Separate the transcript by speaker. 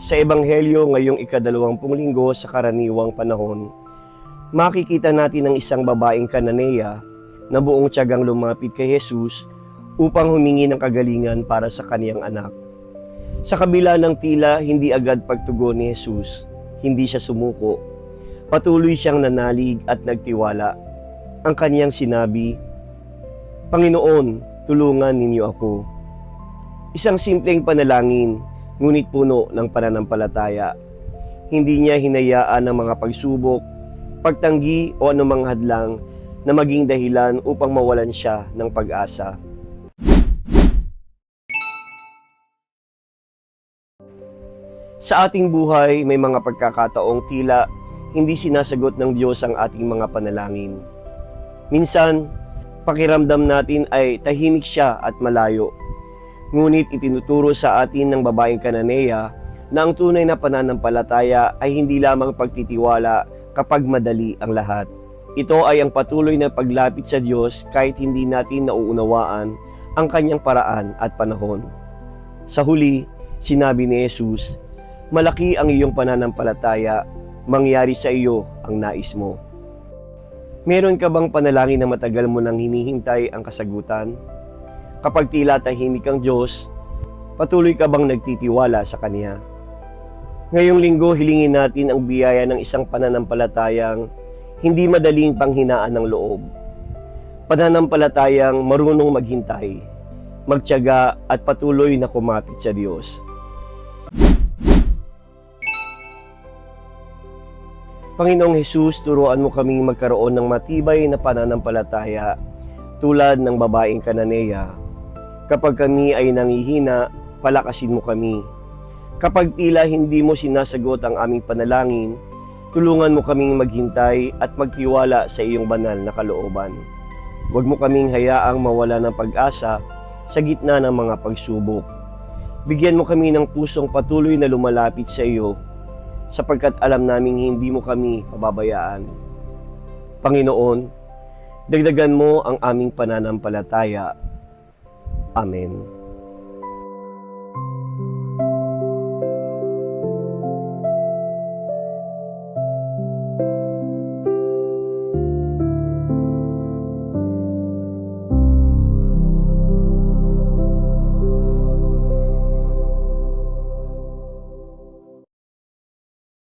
Speaker 1: Sa Ebanghelyo ngayong ika-20 linggo sa karaniwang panahon, makikita natin ang isang babaeng Kananea na buong tiyagang lumapit kay Jesus upang humingi ng kagalingan para sa kaniyang anak. Sa kabila ng tila hindi agad pagtugon ni Jesus, hindi siya sumuko. Patuloy siyang nanalig at nagtiwala. Ang kaniyang sinabi, "Panginoon, tulungan ninyo ako." Isang simpleng panalangin, ngunit puno ng pananampalataya. Hindi niya hinayaan ang mga pagsubok, pagtanggi o anumang hadlang na maging dahilan upang mawalan siya ng pag-asa. Sa ating buhay, may mga pagkakataong tila hindi sinasagot ng Diyos ang ating mga panalangin. Minsan, pakiramdam natin ay tahimik siya at malayo. Ngunit itinuturo sa atin ng babaeng Kananea na ang tunay na pananampalataya ay hindi lamang pagtitiwala kapag madali ang lahat. Ito ay ang patuloy na paglapit sa Diyos kahit hindi natin nauunawaan ang kanyang paraan at panahon. Sa huli, sinabi ni Jesus, "Malaki ang iyong pananampalataya, mangyari sa iyo ang nais mo." Meron ka bang panalangin na matagal mo nang hinihintay ang kasagutan? Kapag tila tahimik ang Diyos, patuloy ka bang nagtitiwala sa Kanya? Ngayong linggo, hilingin natin ang biyaya ng isang pananampalatayang hindi madaling panghinaan ng loob. Pananampalatayang marunong maghintay, magtiyaga at patuloy na kumapit sa Diyos. Panginoong Hesus, turuan mo kaming magkaroon ng matibay na pananampalataya tulad ng babaeng Kananea. Kapag kami ay nangihina, palakasin mo kami. Kapag tila hindi mo sinasagot ang aming panalangin, tulungan mo kaming maghintay at magtiwala sa iyong banal na kalooban. Huwag mo kaming hayaang mawala ng pag-asa sa gitna ng mga pagsubok. Bigyan mo kami ng pusong patuloy na lumalapit sa iyo, sapagkat alam naming hindi mo kami pababayaan. Panginoon, dagdagan mo ang aming pananampalataya. Amen.